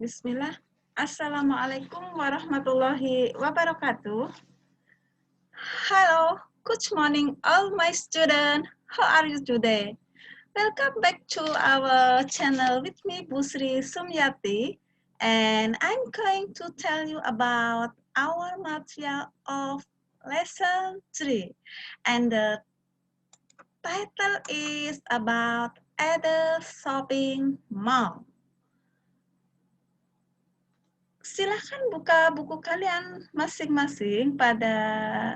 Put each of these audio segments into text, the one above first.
Bismillah. Assalamualaikum warahmatullahi wabarakatuh. Hello, good morning all my students. How are you today? Welcome back to our channel with me, Busri Sumyati. And I'm going to tell you about our material of lesson 3. And the title is about at the shopping mall. Silahkan buka buku kalian masing-masing pada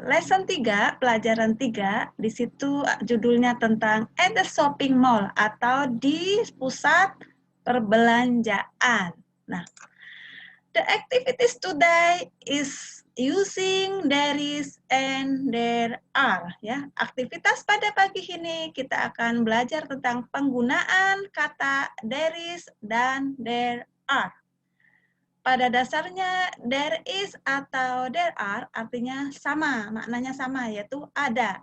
lesson 3, pelajaran 3. Di situ judulnya tentang at the shopping mall atau di pusat perbelanjaan. Nah, the activities today is using there is and there are. Ya, aktivitas pada pagi ini kita akan belajar tentang penggunaan kata there is dan there are. Pada dasarnya there is atau there are artinya sama, maknanya sama, yaitu ada.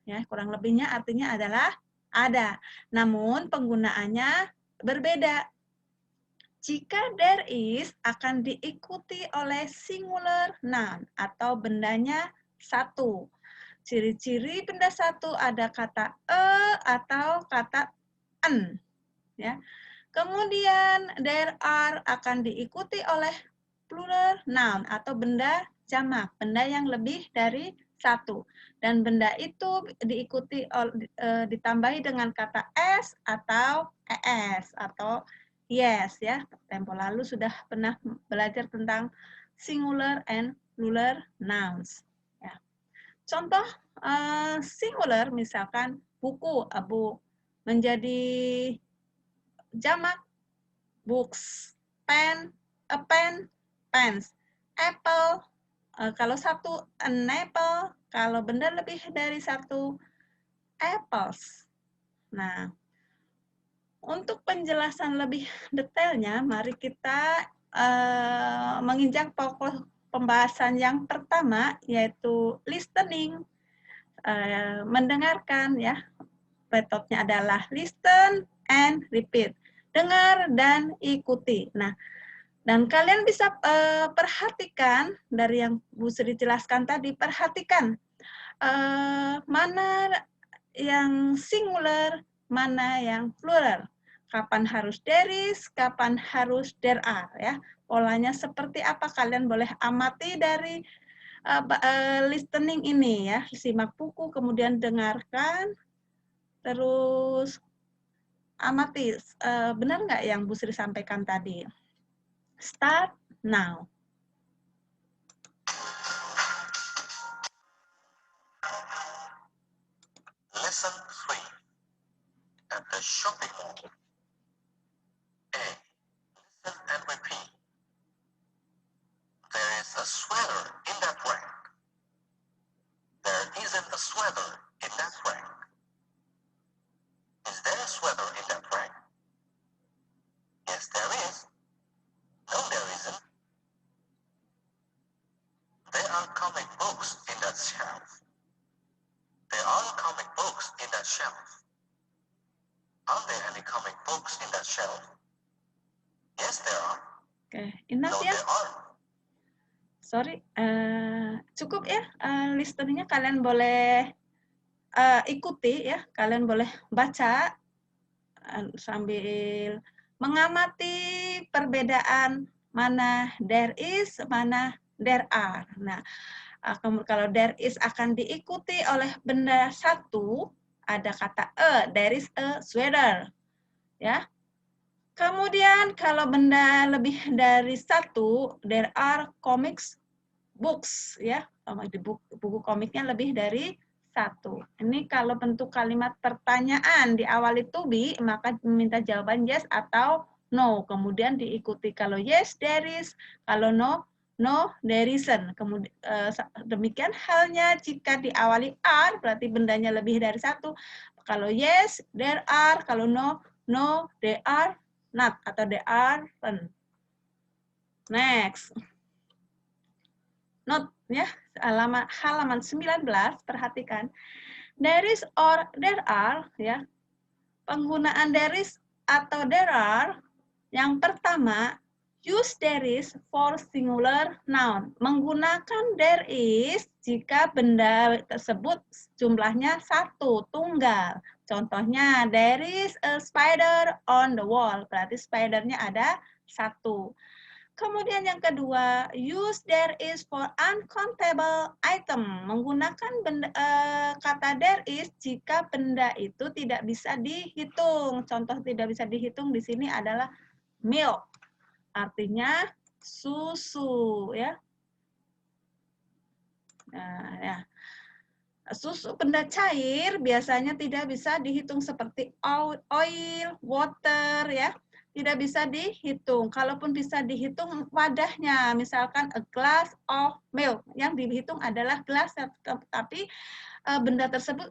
Ya, kurang lebihnya artinya adalah ada. Namun penggunaannya berbeda. Jika there is akan diikuti oleh singular noun atau bendanya satu. Ciri-ciri benda satu ada kata atau kata an. Ya. Kemudian there are akan diikuti oleh plural noun atau benda jamak, benda yang lebih dari satu. Dan benda itu diikuti ditambahi dengan kata s atau es atau yes ya. Tempo lalu sudah pernah belajar tentang singular and plural nouns. Ya. Contoh singular misalkan buku, a book, menjadi jamak books, pen, a pen, pens, apple, kalau satu an apple, kalau benda lebih dari satu apples. Nah, untuk penjelasan lebih detailnya, mari kita menginjak pokok pembahasan yang pertama, yaitu listening, mendengarkan ya. Metodenya adalah listen and repeat. Dengar dan ikuti. Nah, dan kalian bisa perhatikan dari yang Bu Sri jelaskan tadi, perhatikan mana yang singular, mana yang plural. Kapan harus there is, kapan harus there are ya. Polanya seperti apa kalian boleh amati dari listening ini ya. Simak buku, kemudian dengarkan, terus amati, benar nggak yang Bu Sri sampaikan tadi? Start now. Lesson 3. At the shopping mall. A. Listen and repeat. There is a sweater in that rack. There isn't a sweater in that rack. Is there a sweater in that rack? Yes, there is. No, there isn't. There are comic books in that shelf. There are comic books in that shelf. Are there any comic books in that shelf? Yes, there are. Oke, enough No, ya. there are. Sorry, cukup ya. Listeningnya kalian boleh ikuti ya. Kalian boleh baca sambil mengamati perbedaan mana there is, mana there are. Nah, kalau there is akan diikuti oleh benda satu, ada kata there is a sweater. Ya. Kemudian kalau benda lebih dari satu, there are comics books ya. Buku komiknya lebih dari satu. Ini kalau bentuk kalimat pertanyaan diawali to be, maka meminta jawaban yes atau no. Kemudian diikuti kalau yes there is, kalau no no there isn't. Kemudian demikian halnya jika diawali are, berarti bendanya lebih dari satu. Kalau yes there are, kalau no no they are not atau they aren't. Next. Note ya, halaman 19, perhatikan. There is or there are ya. Penggunaan there is atau there are yang pertama Use there is for singular noun. Menggunakan there is jika benda tersebut jumlahnya satu, tunggal. Contohnya, there is a spider on the wall. Berarti spidernya ada satu. Kemudian yang kedua, use there is for uncountable item. Menggunakan kata there is jika benda itu tidak bisa dihitung. Contoh tidak bisa dihitung di sini adalah milk. Artinya susu, ya. Nah, ya. Susu benda cair biasanya tidak bisa dihitung seperti oil, water, ya. Tidak bisa dihitung. Kalaupun bisa dihitung wadahnya, misalkan a glass of milk, yang dihitung adalah gelas, tapi benda tersebut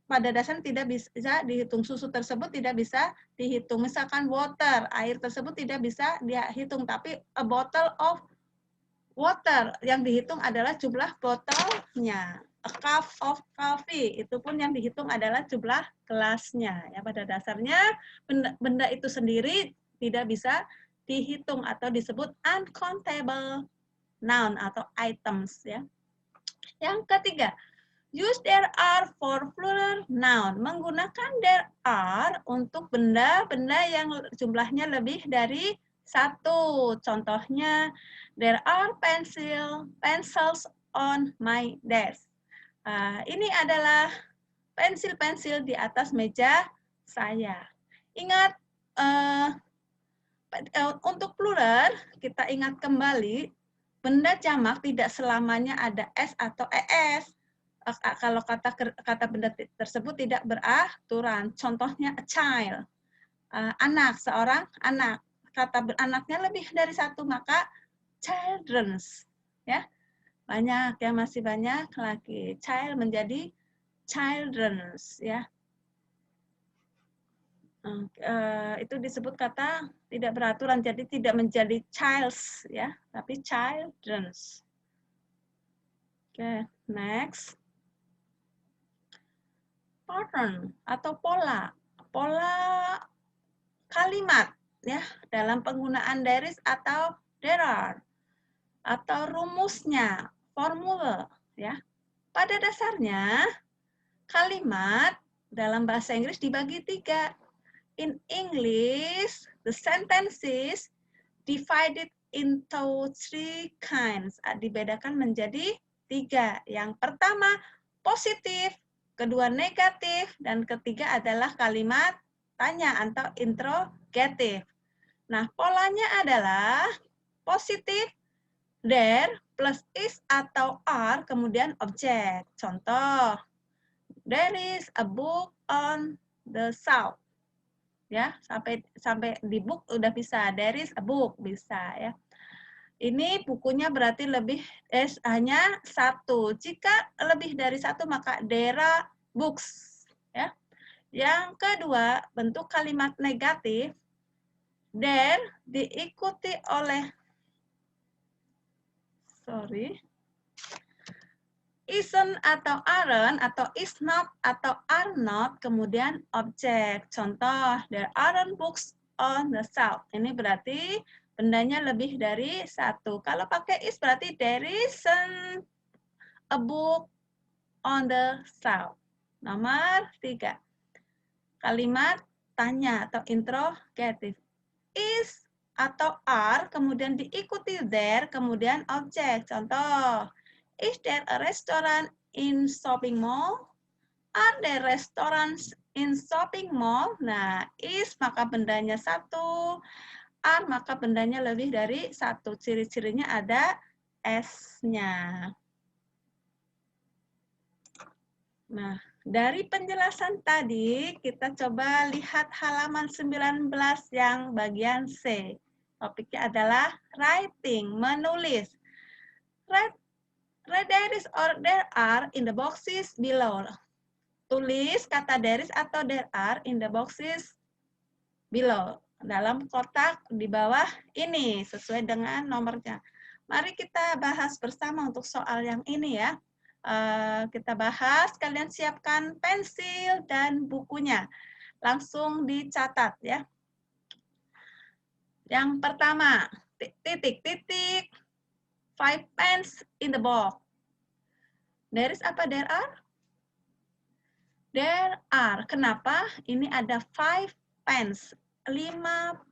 pada dasarnya tidak bisa dihitung. Susu tersebut tidak bisa dihitung. Misalkan water, air tersebut tidak bisa dihitung, tapi a bottle of water, yang dihitung adalah jumlah botolnya. A cup of coffee, itu pun yang dihitung adalah jumlah gelasnya. Ya, pada dasarnya benda itu sendiri tidak bisa dihitung atau disebut uncountable noun atau items. Ya. Yang ketiga, use there are for plural noun. Menggunakan there are untuk benda-benda yang jumlahnya lebih dari satu. Contohnya, there are pencils on my desk. Ini adalah pensil-pensil di atas meja saya. Ingat, untuk plural, kita ingat kembali, benda jamak tidak selamanya ada S atau ES. Kalau kata benda tersebut tidak beraturan. Contohnya a child, anak, seorang anak. Kata anaknya lebih dari satu, maka children's, ya. Banyak, ya, masih banyak lagi. Child menjadi children's, ya. Itu disebut kata tidak beraturan, jadi tidak menjadi child's, ya, tapi children's. Oke, next. Pattern atau pola kalimat, ya, dalam penggunaan there is atau there are, atau rumusnya, formula, ya. Pada dasarnya kalimat dalam bahasa Inggris dibagi 3. In English, the sentences divided into 3 kinds. Dibedakan menjadi 3. Yang pertama positif, kedua negatif, dan ketiga adalah kalimat tanya atau interrogative. Nah, polanya adalah positif, there plus is atau are, kemudian objek. Contoh, there is a book on the shelf. Ya, sampai di book udah bisa, there is a book, bisa, ya. Ini bukunya berarti hanya satu. Jika lebih dari satu maka there are books, ya. Yang kedua, bentuk kalimat negatif, there diikuti oleh isn't atau aren't atau is not atau are not, kemudian objek. Contoh, there aren't books on the shelf. Ini berarti bendanya lebih dari satu. Kalau pakai is berarti there isn't a book on the shelf. Nomor 3. Kalimat tanya atau interrogative. Is atau are, kemudian diikuti there, kemudian objek. Contoh, is there a restaurant in shopping mall? Are there restaurants in shopping mall? Nah, is maka bendanya satu, are maka bendanya lebih dari satu. Ciri-cirinya ada S-nya. Nah, dari penjelasan tadi, kita coba lihat halaman 19 yang bagian C. Topiknya adalah writing, menulis. Write there is or there are in the boxes below. Tulis kata there is atau there are in the boxes below. Dalam kotak di bawah ini, sesuai dengan nomornya. Mari kita bahas bersama untuk soal yang ini, ya. Kita bahas, kalian siapkan pensil dan bukunya. Langsung dicatat, ya. Yang pertama, titik-titik 5 pens in the box. There is apa? There are? There are. Kenapa? Ini ada 5 pens. 5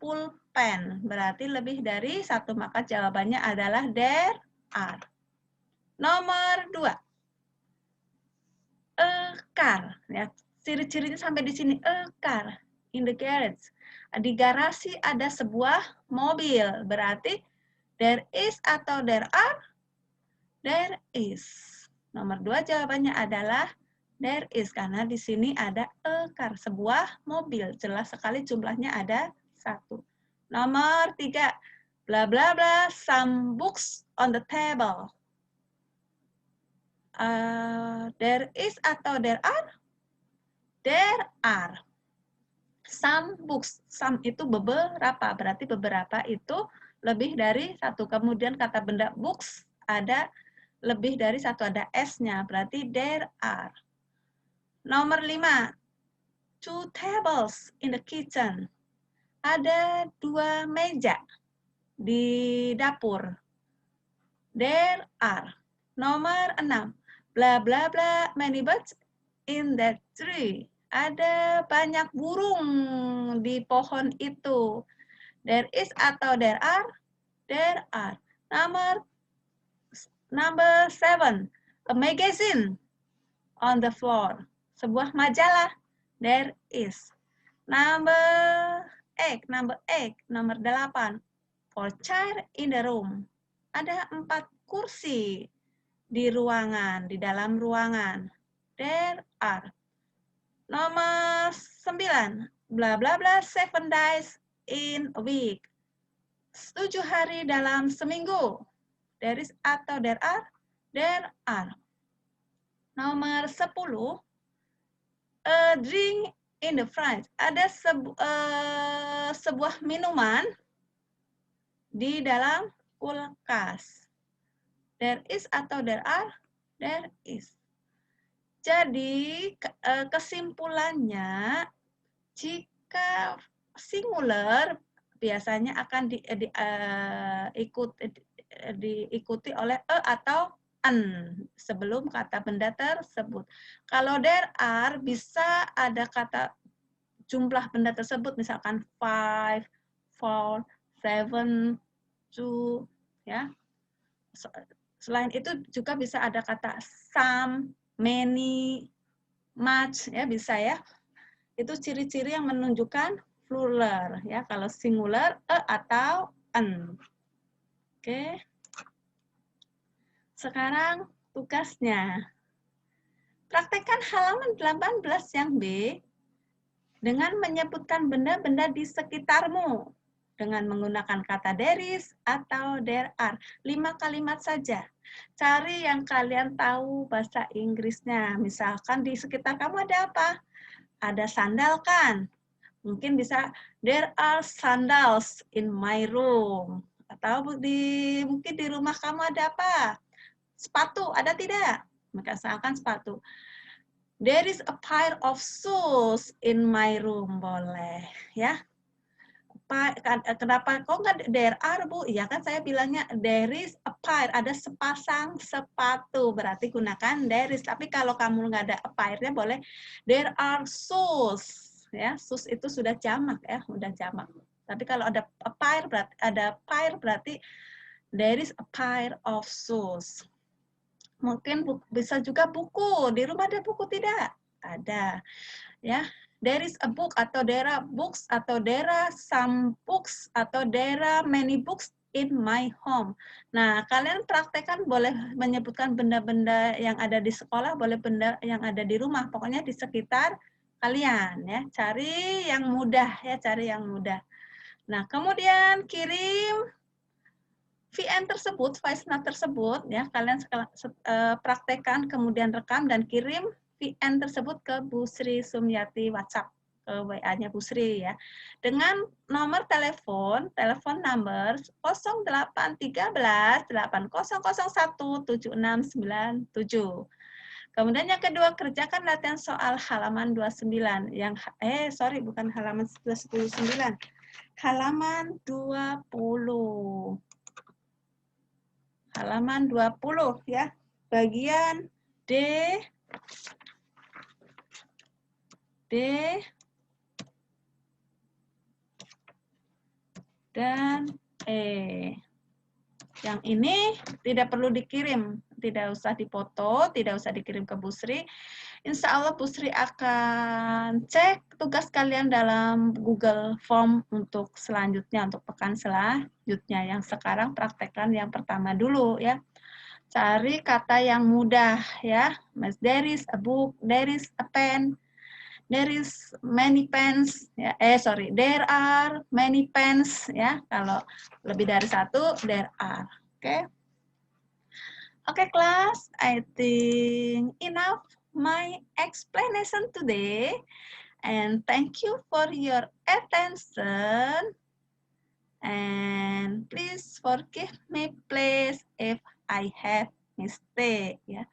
pulpen. Berarti lebih dari 1. Maka jawabannya adalah there are. Nomor 2. A car. Ya, ciri-cirinya sampai di sini. A car. In the garage. Di garasi ada sebuah mobil. Berarti there is atau there are? There is. Nomor 2 jawabannya adalah there is, karena di sini ada a car, sebuah mobil. Jelas sekali jumlahnya ada 1. Nomor 3, bla bla bla, some books on the table. There is atau there are? There are. Some books, some itu beberapa, berarti beberapa itu lebih dari 1. Kemudian kata benda books ada lebih dari 1, ada S-nya, berarti there are. Nomor 5, 2 tables in the kitchen. Ada 2 meja di dapur. There are. Nomor 6, bla bla bla, many birds in that tree. Ada banyak burung di pohon itu. There is atau there are? There are. Number 7, a magazine on the floor. Sebuah majalah. There is. Number 8, nomor 8. 4 chair in the room. Ada 4 kursi di ruangan, di dalam ruangan. There are. Nomor 9, bla bla bla, 7 days in a week. 7 hari dalam seminggu. There is atau there are? There are. Nomor 10, a drink in the fridge. Ada sebuah minuman di dalam kulkas. There is atau there are? There is. Jadi kesimpulannya, jika singular biasanya akan diikuti oleh a atau an sebelum kata benda tersebut. Kalau there are bisa ada kata jumlah benda tersebut, misalkan 5, 4, 7, 2, ya. Selain itu juga bisa ada kata some, many, much, ya bisa ya. Itu ciri-ciri yang menunjukkan plural, ya. Kalau singular a atau an. Oke. Sekarang tugasnya. Praktekkan halaman 18 yang B dengan menyebutkan benda-benda di sekitarmu dengan menggunakan kata there is atau there are. 5 kalimat saja. Cari yang kalian tahu bahasa Inggrisnya. Misalkan di sekitar kamu ada apa? Ada sandal kan? Mungkin bisa there are sandals in my room. Atau mungkin di rumah kamu ada apa? Sepatu, ada tidak? Maka misalkan sepatu. There is a pair of shoes in my room, boleh. Ya. Kenapa kok nggak there are, Bu? Iya kan saya bilangnya there is a pair, ada sepasang sepatu. Berarti gunakan there is. Tapi kalau kamu nggak ada a pair-nya boleh there are shoes. Ya, shoes itu sudah jamak ya, sudah jamak. Tapi kalau ada a pair berarti there is a pair of shoes. Mungkin bisa juga buku. Di rumah ada buku tidak? Ada. Ya, there is a book atau there are books atau there are some books atau there are many books in my home. Nah, kalian praktekkan, boleh menyebutkan benda-benda yang ada di sekolah, boleh benda yang ada di rumah. Pokoknya di sekitar kalian ya. Cari yang mudah ya, cari yang mudah. Nah, kemudian kirim VN tersebut, voice note tersebut, ya kalian praktekkan, kemudian rekam dan kirim VN tersebut ke Bu Sri Sumyati WhatsApp, ke WA-nya Bu Sri ya. Dengan nomor telepon number 0813 8001 7697. Kemudian yang kedua, kerjakan latihan soal halaman 29 yang bukan halaman 29. halaman 20. Halaman 20 ya. Bagian D dan E. Yang ini tidak perlu dikirim, tidak usah dipoto, tidak usah dikirim ke Bu Sri. Insya Allah Bu Sri akan cek tugas kalian dalam Google Form untuk selanjutnya, untuk pekan selanjutnya. Yang sekarang praktekkan yang pertama dulu ya. Cari kata yang mudah ya. There is a book, there is a pen, there is many pens ya. There are many pens ya. Kalau lebih dari satu, there are. Oke. Okay, class, I think enough my explanation today. And thank you for your attention. And please forgive me, please, if I have mistake. Ya.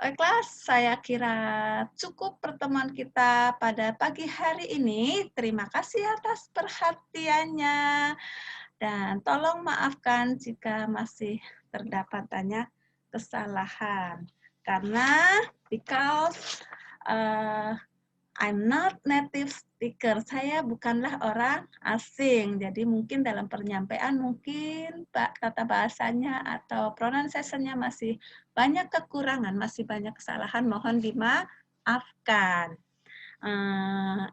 Oke, kelas, saya kira cukup pertemuan kita pada pagi hari ini. Terima kasih atas perhatiannya. Dan tolong maafkan jika masih terdapat banyak kesalahan. Karena because I'm not native speaker, saya bukanlah orang asing, jadi mungkin dalam penyampaian mungkin tata bahasanya atau pronunciation-nya masih banyak kekurangan, masih banyak kesalahan, mohon dimaafkan.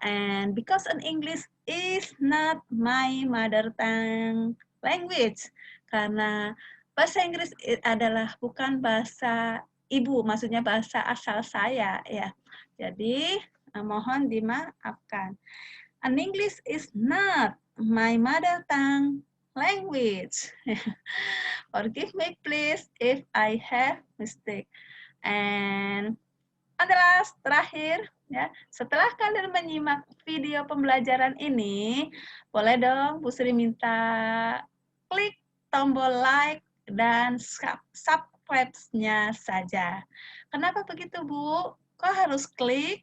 And because an English is not my mother tongue language, karena bahasa Inggris adalah bukan bahasa ibu, maksudnya bahasa asal saya ya. Jadi mohon dimaafkan. An English is not my mother tongue language. Forgive me please if I have mistake. And adalah terakhir ya. Setelah kalian menyimak video pembelajaran ini, boleh dong Bu Sri minta klik tombol like dan subscribe-nya saja. Kenapa begitu Bu? Kok harus klik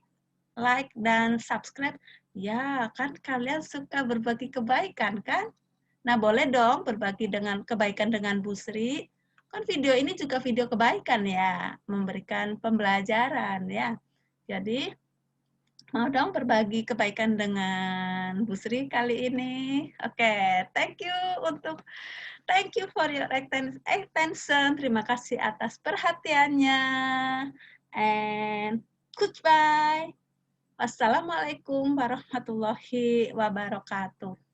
like dan subscribe? Ya, kan kalian suka berbagi kebaikan kan? Nah, boleh dong berbagi dengan kebaikan dengan Bu Sri. Kan video ini juga video kebaikan ya, memberikan pembelajaran ya. Jadi, mau dong berbagi kebaikan dengan Bu Sri kali ini. Oke, thank you for your attention. Terima kasih atas perhatiannya. And goodbye. Wassalamualaikum warahmatullahi wabarakatuh.